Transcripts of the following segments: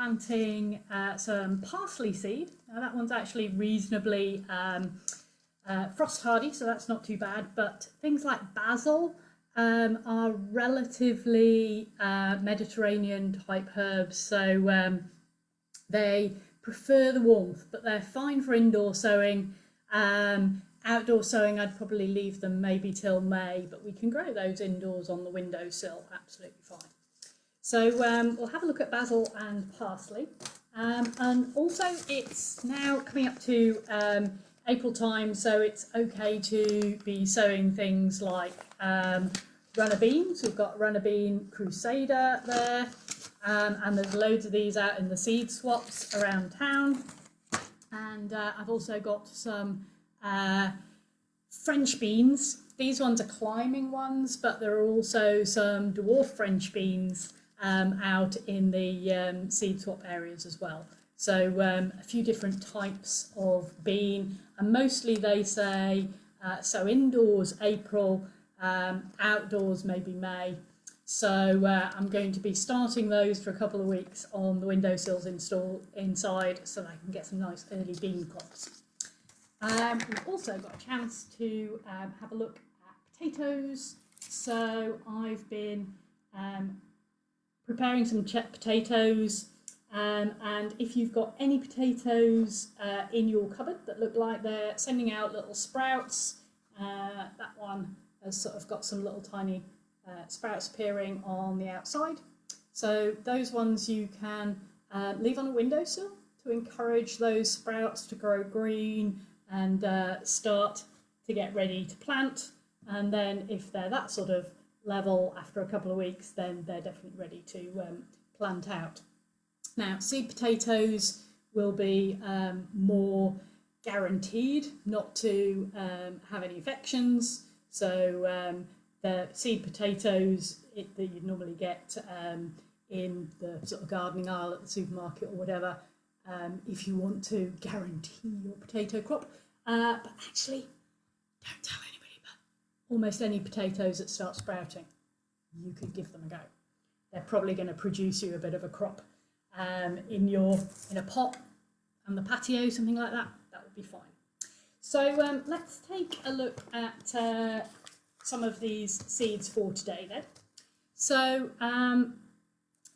planting some parsley seed. Now that one's actually reasonably frost hardy, so that's not too bad, but things like basil are relatively Mediterranean type herbs, so they prefer the warmth, but they're fine for indoor sowing. Outdoor sowing, I'd probably leave them maybe till May, but we can grow those indoors on the windowsill absolutely fine. So we'll have a look at basil and parsley. And also it's now coming up to April time, so it's okay to be sowing things like runner beans. We've got runner bean crusader there, and there's loads of these out in the seed swaps around town. And I've also got some French beans. These ones are climbing ones, but there are also some dwarf French beans out in the seed swap areas as well. So a few different types of bean, and mostly they say so indoors April, outdoors maybe May. So I'm going to be starting those for a couple of weeks on the windowsills inside so that I can get some nice early bean crops. We've also got a chance to have a look at potatoes. So I've been preparing some check potatoes, and if you've got any potatoes in your cupboard that look like they're sending out little sprouts, that one has sort of got some little tiny sprouts appearing on the outside. So those ones you can leave on a windowsill to encourage those sprouts to grow green and start to get ready to plant. And then if they're that sort of level after a couple of weeks, then they're definitely ready to plant out. Now, seed potatoes will be more guaranteed not to have any infections. So the seed potatoes that you'd normally get in the sort of gardening aisle at the supermarket or whatever, if you want to guarantee your potato crop. But actually, don't tell anybody, but almost any potatoes that start sprouting, you could give them a go. They're probably going to produce you a bit of a crop in a pot on the patio, something like that. That would be fine. So let's take a look at some of these seeds for today then. So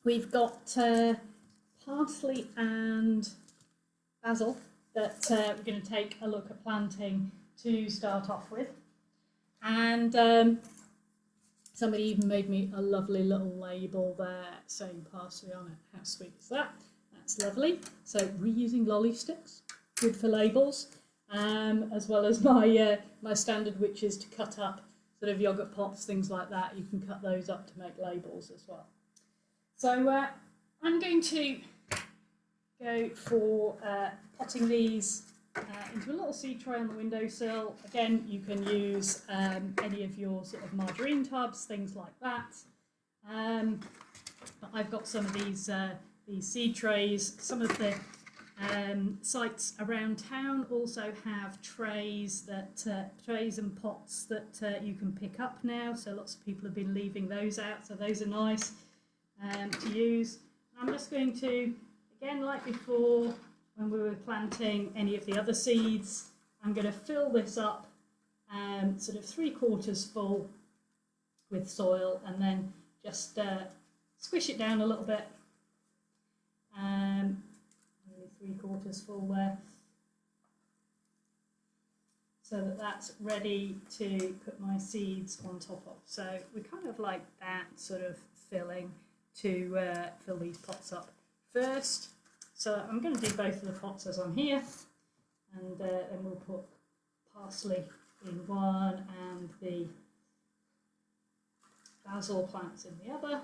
we've got parsley and basil that we're going to take a look at planting to start off with. And somebody even made me a lovely little label there saying parsley on it. How sweet is that? That's lovely. So reusing lolly sticks, good for labels, as well as my my standard, which is to cut up sort of yogurt pots, things like that. You can cut those up to make labels as well. So I'm going to go for potting these into a little seed tray on the windowsill. Again, you can use any of your sort of margarine tubs, things like that. But I've got some of these seed trays. Some of the sites around town also have trays and pots that you can pick up now. So lots of people have been leaving those out. So those are nice to use. I'm just going to, again, like before, when we were planting any of the other seeds, I'm going to fill this up sort of 3/4 full with soil, and then just squish it down a little bit. Maybe 3/4 full there, so that that's ready to put my seeds on top of. So we kind of like that sort of filling to fill these pots up first. So I'm going to do both of the pots as I'm here, and then we'll put parsley in one and the basil plants in the other.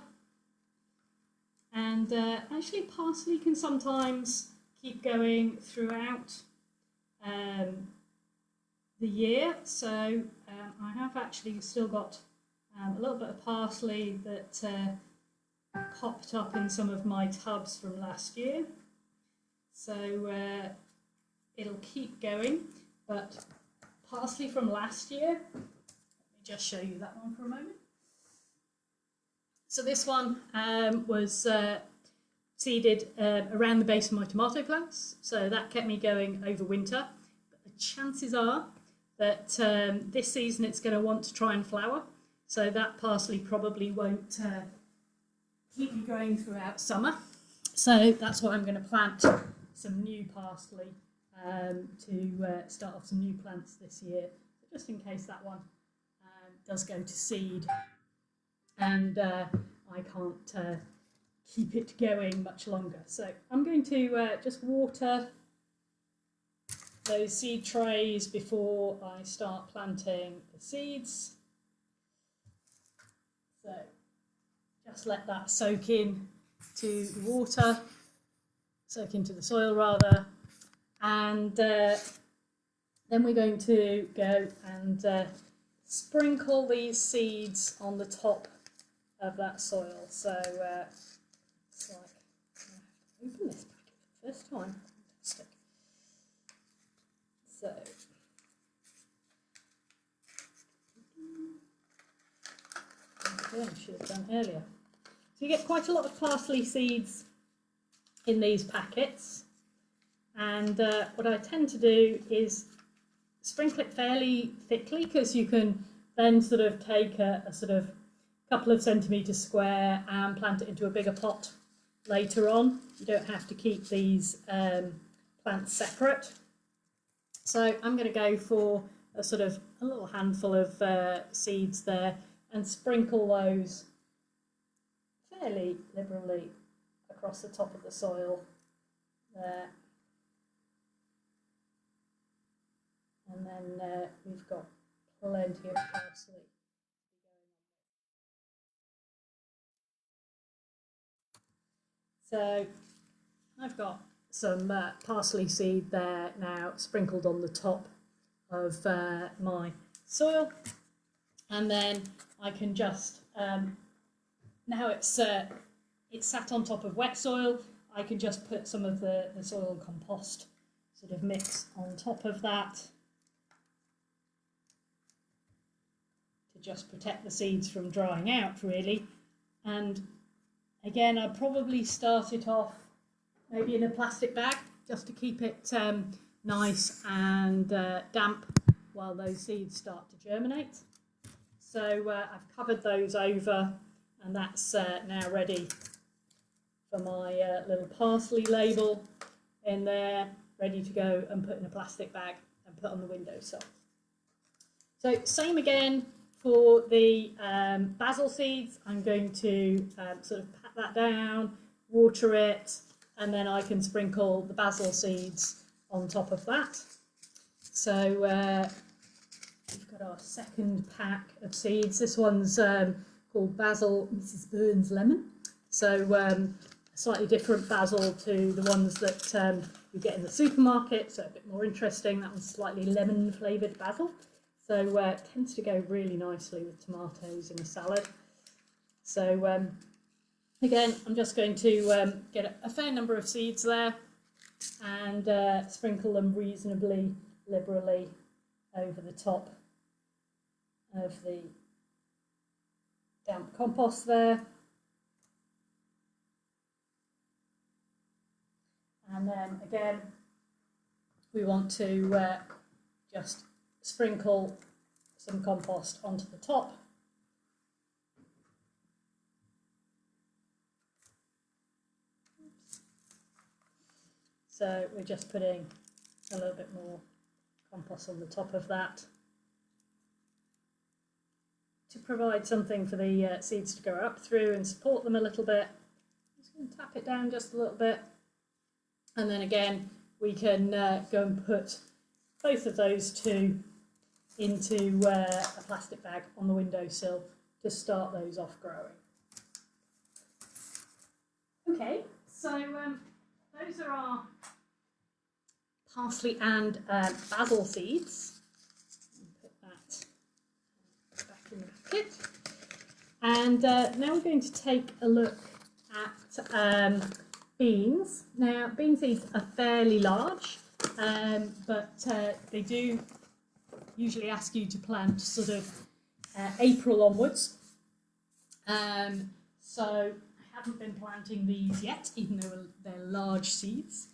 And actually parsley can sometimes keep going throughout the year. So I have actually still got a little bit of parsley that popped up in some of my tubs from last year. So it'll keep going, but parsley from last year, let me just show you that one for a moment. So this one was seeded around the base of my tomato plants, so that kept me going over winter. But the chances are that this season it's going to want to try and flower, so that parsley probably won't keep me going throughout summer. So that's why I'm going to plant some new parsley to start off some new plants this year, just in case that one does go to seed and I can't keep it going much longer. So I'm going to just water those seed trays before I start planting the seeds. So just let that soak in to the water, soak into the soil rather, and then we're going to go and sprinkle these seeds on the top of that soil. So it's like, I have to open this packet for the first time. Fantastic. So okay, I should have done earlier. So you get quite a lot of parsley seeds in these packets, and what I tend to do is sprinkle it fairly thickly, because you can then sort of take a sort of couple of centimetres square and plant it into a bigger pot later on. You don't have to keep these plants separate. So I'm going to go for a sort of a little handful of seeds there and sprinkle those fairly liberally across the top of the soil there. And then we've got plenty of parsley. So I've got some parsley seed there now sprinkled on the top of my soil, and then I can just now it's sat on top of wet soil, I can just put some of the soil compost sort of mix on top of that to just protect the seeds from drying out, really. And again, I'd probably start it off maybe in a plastic bag just to keep it nice and damp while those seeds start to germinate. So I've covered those over, and that's now ready for my little parsley label in there, ready to go and put in a plastic bag and put on the windowsill. So same again for the basil seeds. I'm going to sort of pat that down, water it, and then I can sprinkle the basil seeds on top of that. So we've got our second pack of seeds. This one's called Basil Mrs. Burns Lemon. So slightly different basil to the ones that you get in the supermarket, so a bit more interesting. That one's slightly lemon flavoured basil. So it tends to go really nicely with tomatoes in a salad. So again, I'm just going to get a fair number of seeds there and sprinkle them reasonably liberally over the top of the damp compost there. And then again, we want to just sprinkle some compost onto the top. So we're just putting a little bit more compost on the top of that to provide something for the seeds to go up through and support them a little bit. Just going to tap it down just a little bit. And then again, we can go and put both of those two into a plastic bag on the windowsill to start those off growing. Okay, so those are our parsley and basil seeds. Put that back in the packet. And now we're going to take a look at beans. Now, bean seeds are fairly large, but they do usually ask you to plant sort of April onwards. So I haven't been planting these yet, even though they're large seeds.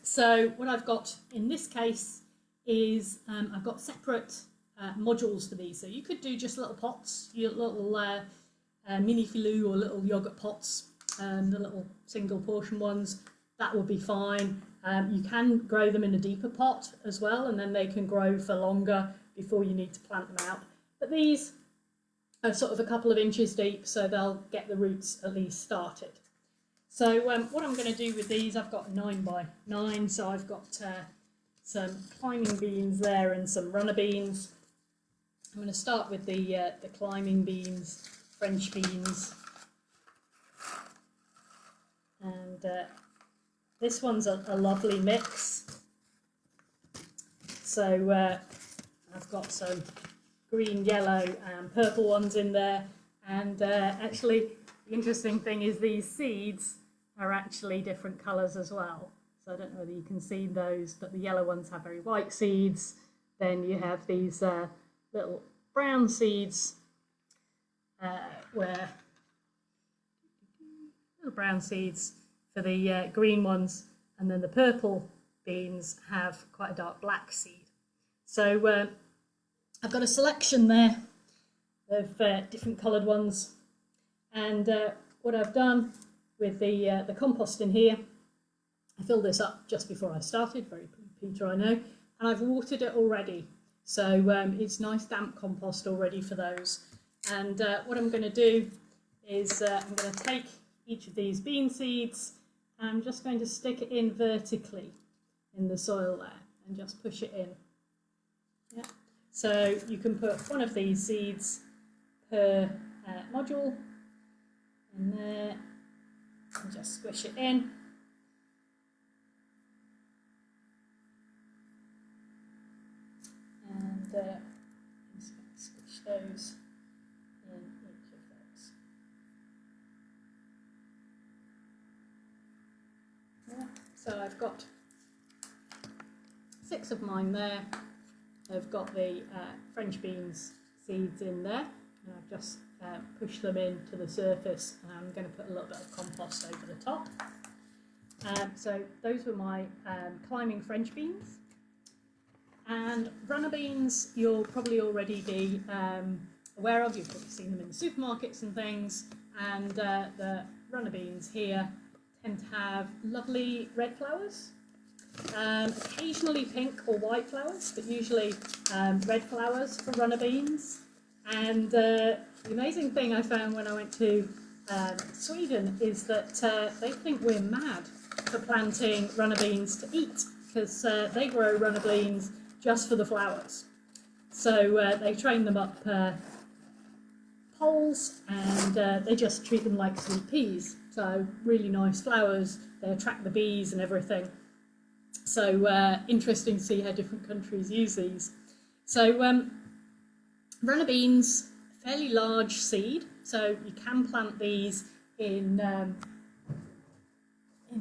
So what I've got in this case is I've got separate modules for these. So you could do just little pots, your little mini filou or little yogurt pots, the little single portion ones. That will be fine. You can grow them in a deeper pot as well, and then they can grow for longer before you need to plant them out. But these are sort of a couple of inches deep, so they'll get the roots at least started. So what I'm going to do with these, I've got 9 by 9, so I've got some climbing beans there and some runner beans. I'm going to start with the climbing beans, French beans, and this one's a lovely mix. So I've got some green, yellow and purple ones in there, and actually the interesting thing is these seeds are actually different colours as well. So I don't know whether you can see those, but the yellow ones have very white seeds. Then you have these little brown seeds where little brown seeds for the green ones, and then the purple beans have quite a dark black seed. So I've got a selection there of different coloured ones, and what I've done with the compost in here, I filled this up just before I started, very Peter I know, and I've watered it already. So it's nice damp compost already for those. And what I'm going to do is I'm going to take each of these bean seeds and I'm just going to stick it in vertically in the soil there and just push it in. Yeah. So you can put one of these seeds per module in there and just squish it in. And just going to squish those in each of those. Yeah. So I've got 6 of mine there. I've got the French beans seeds in there, and I've just pushed them into the surface, and I'm going to put a little bit of compost over the top. So those were my climbing French beans. And runner beans you'll probably already be aware of. You've probably seen them in the supermarkets and things. And the runner beans here tend to have lovely red flowers. Occasionally pink or white flowers, but usually red flowers for runner beans. And the amazing thing I found when I went to Sweden is that they think we're mad for planting runner beans to eat, because they grow runner beans just for the flowers. So they train them up poles, and they just treat them like sweet peas. So really nice flowers, they attract the bees and everything. So interesting to see how different countries use these. So runner beans, fairly large seed, so you can plant these in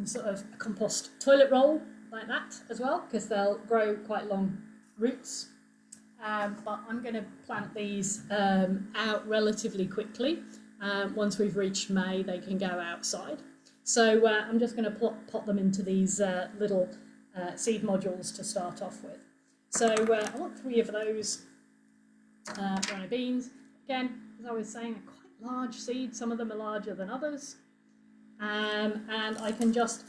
sort of a compost toilet roll like that as well, because they'll grow quite long roots. But I'm going to plant these out relatively quickly. Once we've reached May, they can go outside. So I'm just going to pot them into these little seed modules to start off with. So I want 3 of those runner beans. Again, as I was saying, they're quite large seeds. Some of them are larger than others. And I can just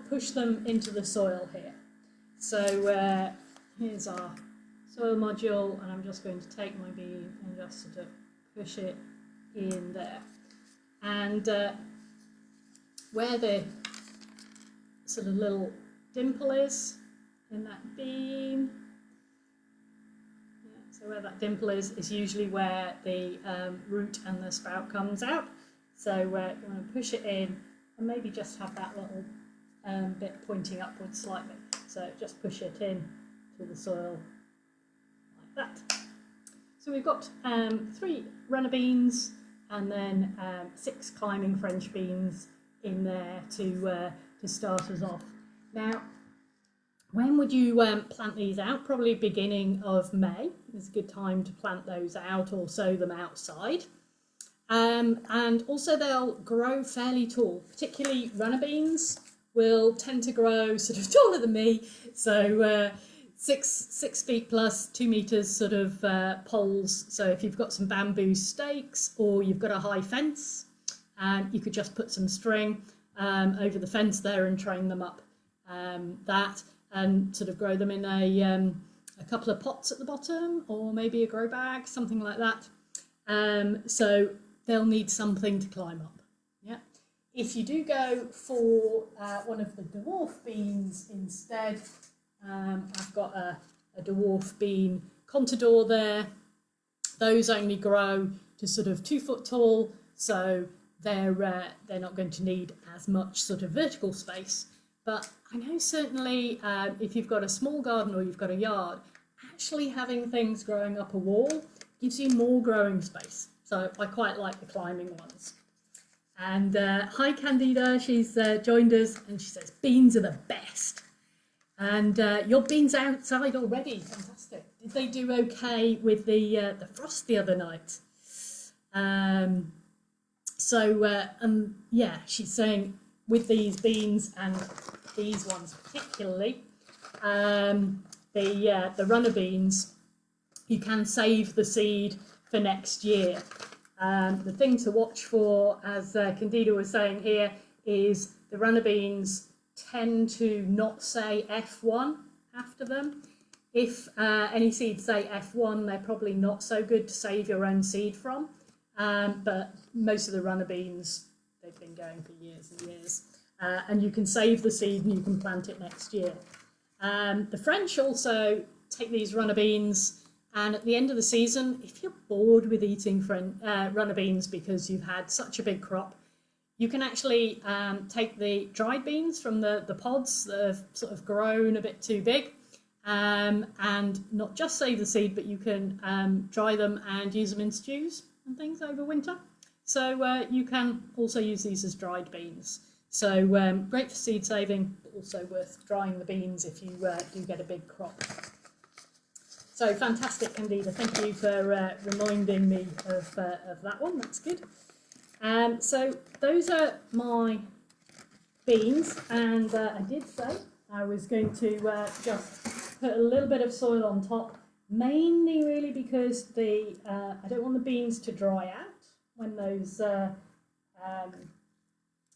push them into the soil here. So here's our soil module, and I'm just going to take my bean and just sort of push it in there. And where the sort of little dimple is in that bean, yeah, so where that dimple is usually where the root and the sprout comes out. So you want to push it in and maybe just have that little bit pointing upwards slightly. So just push it in to the soil like that. So we've got 3 runner beans and then 6 climbing French beans in there to start us off. Now, when would you plant these out? Probably beginning of May is a good time to plant those out or sow them outside. And also they'll grow fairly tall, particularly runner beans will tend to grow sort of taller than me. So 6 feet plus, 2 meters sort of poles. So if you've got some bamboo stakes or you've got a high fence, you could just put some string over the fence there and train them up that and sort of grow them in a couple of pots at the bottom or maybe a grow bag, something like that. So they'll need something to climb up. Yeah. If you do go for one of the dwarf beans instead, I've got a dwarf bean contador there. Those only grow to sort of 2 foot tall, so they're not going to need as much sort of vertical space. But I know certainly if you've got a small garden or you've got a yard, actually having things growing up a wall gives you more growing space. So I quite like the climbing ones. And hi Candida, she's joined us and she says beans are the best. And your beans are outside already, fantastic. Did they do okay with the frost the other night? Yeah, she's saying with these beans and these ones particularly, the runner beans, you can save the seed for next year. The thing to watch for, as Candida was saying here, is the runner beans tend to not say F1 after them. If any seeds say F1, they're probably not so good to save your own seed from. But most of the runner beans, they've been going for years and years. And you can save the seed and you can plant it next year. The French also take these runner beans, and at the end of the season, if you're bored with eating runner beans because you've had such a big crop, you can actually take the dried beans from the pods that have sort of grown a bit too big, and not just save the seed, but you can dry them and use them in stews and things over winter. So you can also use these as dried beans. So great for seed saving, but also worth drying the beans if you do get a big crop. So fantastic, Candida. Thank you for reminding me of that one. That's good. So those are my beans, and I did say I was going to just put a little bit of soil on top, mainly really because I don't want the beans to dry out when those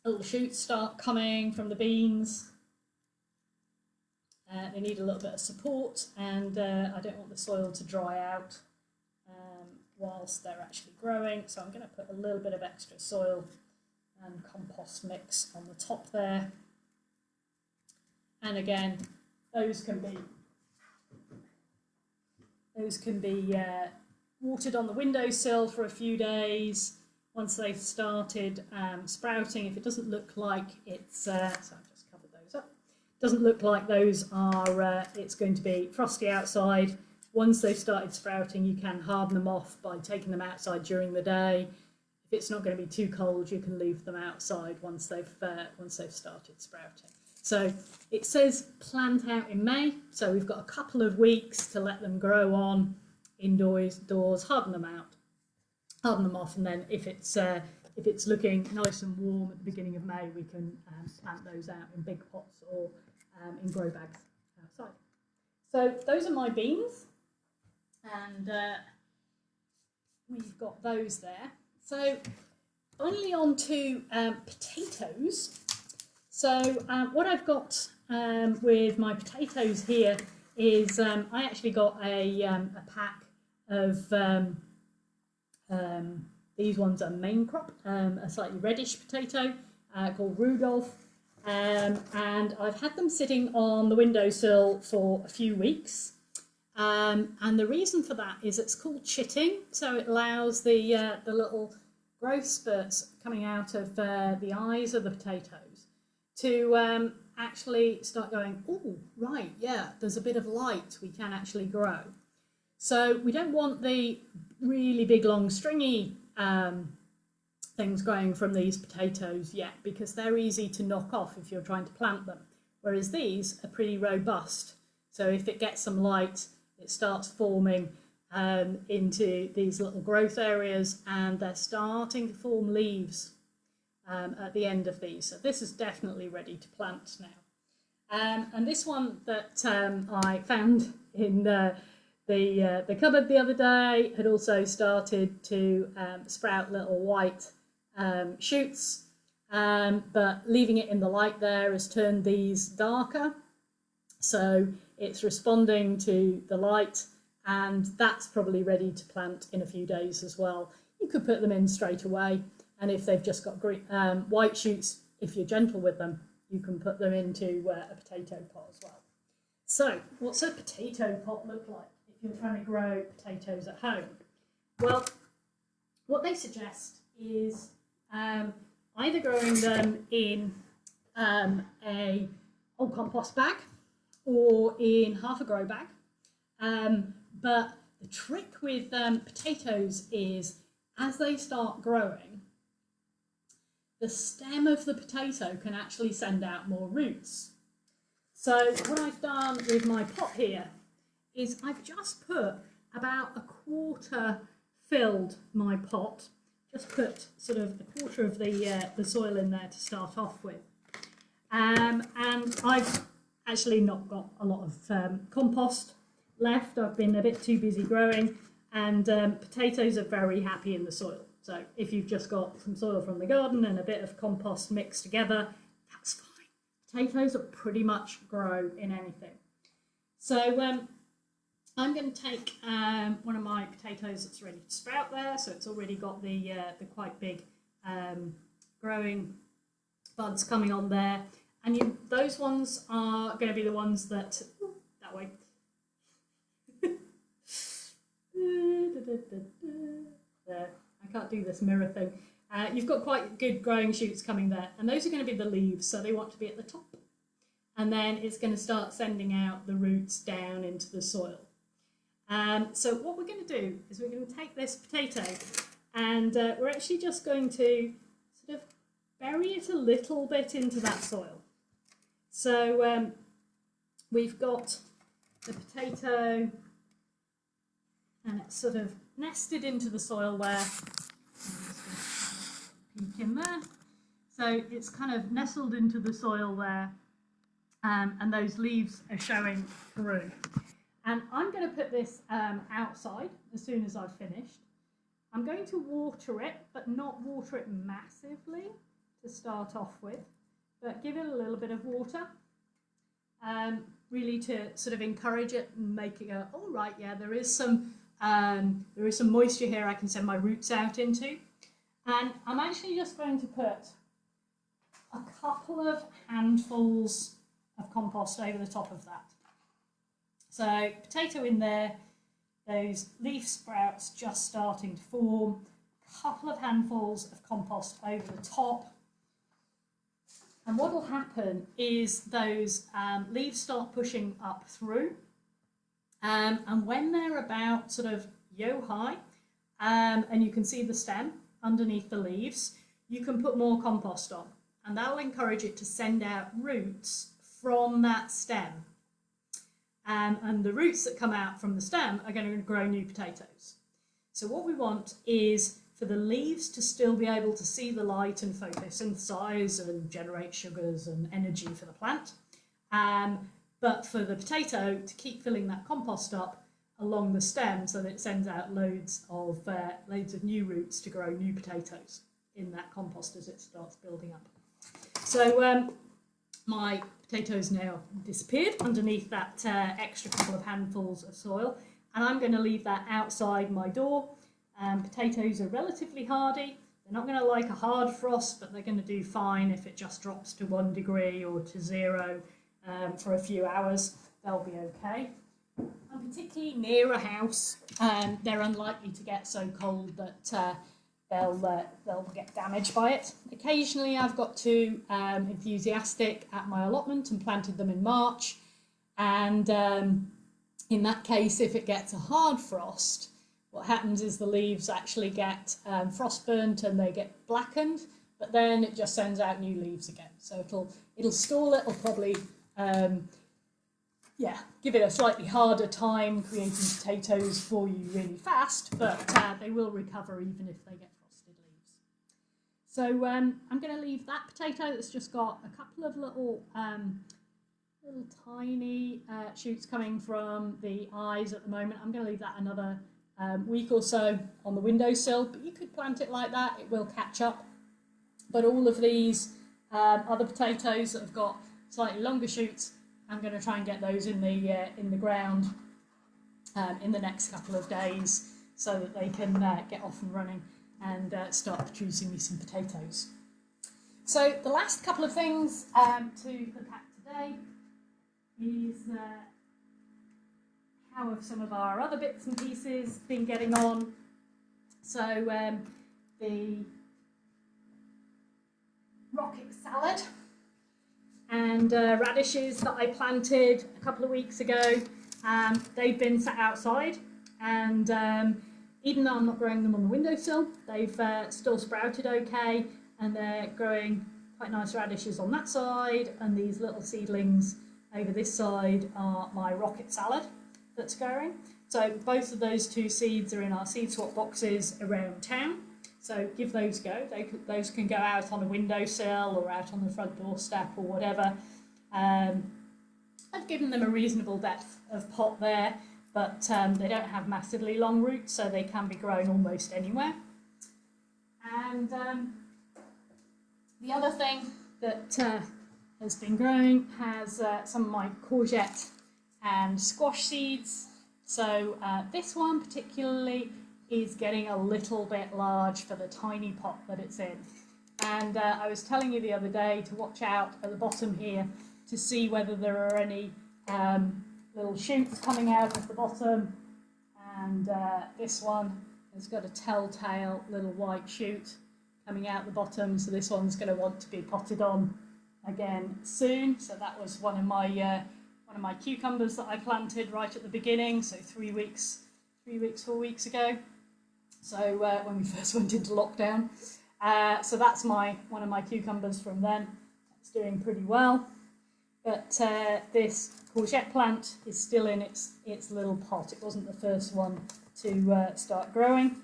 little shoots start coming from the beans. They need a little bit of support, and I don't want the soil to dry out whilst they're actually growing. So I'm going to put a little bit of extra soil and compost mix on the top there. And again, those can be watered on the windowsill for a few days once they've started sprouting. If it doesn't look like it's so I've just covered those up. Doesn't look like those are it's going to be frosty outside. Once they've started sprouting, you can harden them off by taking them outside during the day. If it's not going to be too cold, you can leave them outside once they've started sprouting. So it says plant out in May, so we've got a couple of weeks to let them grow on indoors, harden them off, and then if it's looking nice and warm at the beginning of May, we can plant those out in big pots or in grow bags outside. So those are my beans, and we've got those there. So finally on to potatoes. So what I've got with my potatoes here is I actually got a pack of these ones are main crop, a slightly reddish potato called Rudolph, and I've had them sitting on the windowsill for a few weeks. And the reason for that is it's called chitting, so it allows the little growth spurts coming out of the eyes of the potatoes to actually start going, oh, right, yeah, there's a bit of light, we can actually grow. So we don't want the really big, long, stringy things growing from these potatoes yet, because they're easy to knock off if you're trying to plant them, whereas these are pretty robust. So if it gets some light, it starts forming into these little growth areas, and they're starting to form leaves at the end of these. So this is definitely ready to plant now. And this one that I found in the cupboard the other day had also started to sprout little white shoots, but leaving it in the light there has turned these darker. So it's responding to the light, and that's probably ready to plant in a few days as well. You could put them in straight away, and if they've just got green, white shoots, if you're gentle with them, you can put them into a potato pot as well. So what's a potato pot look like if you're trying to grow potatoes at home? Well, what they suggest is either growing them in a old compost bag or in half a grow bag. But the trick with potatoes is as they start growing, the stem of the potato can actually send out more roots. So what I've done with my pot here is I've just put about a quarter filled my pot, just put sort of a quarter of the soil in there to start off with. And I've actually not got a lot of compost left. I've been a bit too busy growing, and potatoes are very happy in the soil. So if you've just got some soil from the garden and a bit of compost mixed together, that's fine. Potatoes will pretty much grow in anything. So I'm going to take one of my potatoes that's ready to sprout there. So it's already got the quite big growing buds coming on there. And those ones are going to be the ones that, that way. There, I can't do this mirror thing. You've got quite good growing shoots coming there, and those are going to be the leaves, so they want to be at the top. And then it's going to start sending out the roots down into the soil. So what we're going to do is we're going to take this potato, and we're actually just going to sort of bury it a little bit into that soil. So we've got the potato, and it's sort of nested into the soil there. Peek in there. So it's kind of nestled into the soil there, and those leaves are showing through. And I'm going to put this outside as soon as I've finished. I'm going to water it, but not water it massively to start off with, but give it a little bit of water, really to sort of encourage it and make it go, all right, yeah, there is some moisture here I can send my roots out into. And I'm actually just going to put a couple of handfuls of compost over the top of that. So potato in there, those leaf sprouts just starting to form, a couple of handfuls of compost over the top. And what will happen is those leaves start pushing up through. And when they're about sort of yo-high, and you can see the stem underneath the leaves, you can put more compost on, and that'll encourage it to send out roots from that stem. And the roots that come out from the stem are going to grow new potatoes. So what we want is for the leaves to still be able to see the light and photosynthesize and generate sugars and energy for the plant. But for the potato to keep filling that compost up along the stem so that it sends out loads of new roots to grow new potatoes in that compost as it starts building up. So my potatoes now disappeared underneath that extra couple of handfuls of soil, and I'm going to leave that outside my door. Potatoes are relatively hardy. They're not going to like a hard frost, but they're going to do fine if it just drops to 1 degree or to 0 for a few hours. They'll be okay. And particularly near a house, they're unlikely to get so cold that they'll get damaged by it. Occasionally I've got too enthusiastic at my allotment and planted them in March, and in that case, if it gets a hard frost, what happens is the leaves actually get frostburnt and they get blackened, but then it just sends out new leaves again. So it'll stall, it'll probably yeah, give it a slightly harder time creating potatoes for you really fast, but they will recover even if they get frosted leaves. So I'm going to leave that potato that's just got a couple of little tiny shoots coming from the eyes at the moment. I'm going to leave that another week or so on the windowsill, but you could plant it like that, it will catch up. But all of these other potatoes that have got slightly longer shoots, I'm going to try and get those in the ground in the next couple of days so that they can get off and running and start producing me some potatoes. So the last couple of things to look at today is how have some of our other bits and pieces been getting on. So the rocket salad and radishes that I planted a couple of weeks ago, they've been sat outside, and even though I'm not growing them on the windowsill, they've still sprouted okay, and they're growing quite nice radishes on that side, and these little seedlings over this side are my rocket salad that's growing. So both of those two seeds are in our seed swap boxes around town. So give those a go. Those can go out on a windowsill or out on the front doorstep or whatever. I've given them a reasonable depth of pot there, but they don't have massively long roots, so they can be grown almost anywhere. And the other thing that has been growing has some of my courgette and squash seeds. So this one particularly is getting a little bit large for the tiny pot that it's in. And I was telling you the other day to watch out at the bottom here to see whether there are any little shoots coming out of the bottom. And this one has got a telltale little white shoot coming out the bottom, so this one's going to want to be potted on again soon. So that was one of my cucumbers that I planted right at the beginning, so 4 weeks ago. So when we first went into lockdown. So that's one of my cucumbers from then. It's doing pretty well. But this courgette plant is still in its little pot. It wasn't the first one to start growing.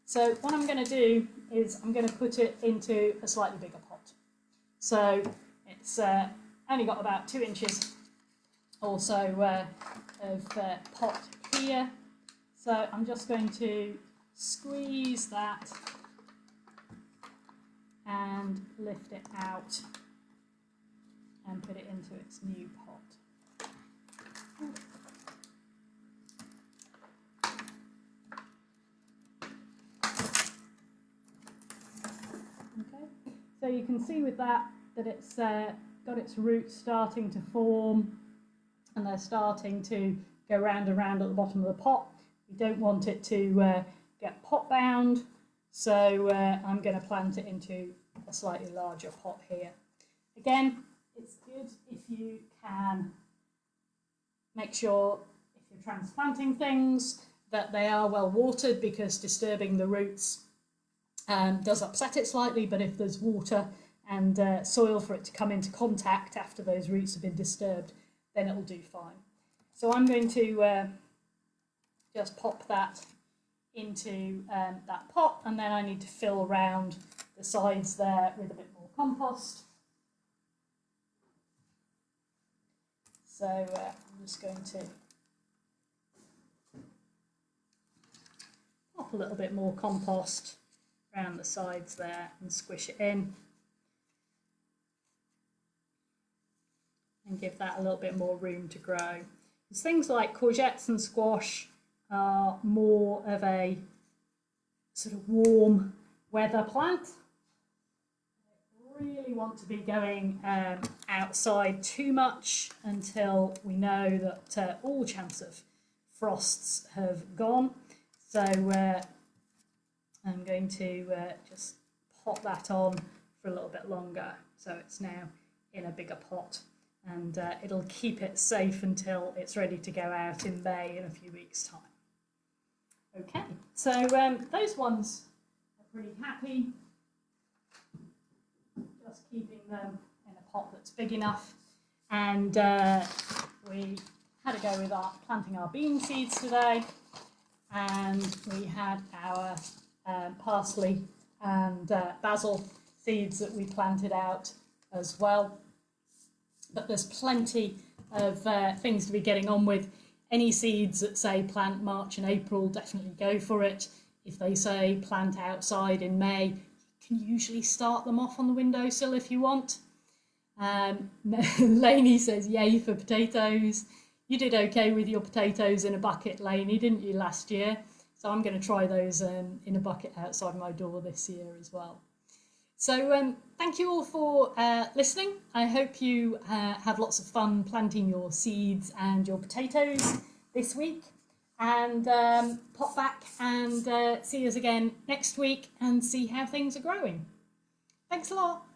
So what I'm going to do is I'm going to put it into a slightly bigger pot. So it's only got about 2 inches or so of pot here. So I'm just going to squeeze that and lift it out and put it into its new pot. Okay, so you can see with that it's got its roots starting to form, and they're starting to go round and round at the bottom of the pot. We don't want it to get pot bound, so I'm going to plant it into a slightly larger pot here. Again, it's good if you can make sure, if you're transplanting things, that they are well watered, because disturbing the roots does upset it slightly, but if there's water and soil for it to come into contact after those roots have been disturbed, then it'll do fine. So I'm going to just pop that into that pot, and then I need to fill around the sides there with a bit more compost. So I'm just going to pop a little bit more compost around the sides there and squish it in, and give that a little bit more room to grow. Because things like courgettes and squash are more of a sort of warm weather plant. They really want to be going outside too much until we know that all chance of frosts have gone. So I'm going to just pop that on for a little bit longer, so it's now in a bigger pot, and it'll keep it safe until it's ready to go out in May in a few weeks' time. Okay, so those ones are pretty happy, just keeping them in a pot that's big enough, and we had a go with planting our bean seeds today, and we had our parsley and basil seeds that we planted out as well. But there's plenty of things to be getting on with. Any seeds that say plant March and April, definitely go for it. If they say plant outside in May, you can usually start them off on the windowsill if you want. Lainey says, yay for potatoes. You did okay with your potatoes in a bucket, Lainey, didn't you, last year? So I'm going to try those in a bucket outside my door this year as well. So thank you all for listening. I hope you have lots of fun planting your seeds and your potatoes this week. And pop back and see us again next week and see how things are growing. Thanks a lot.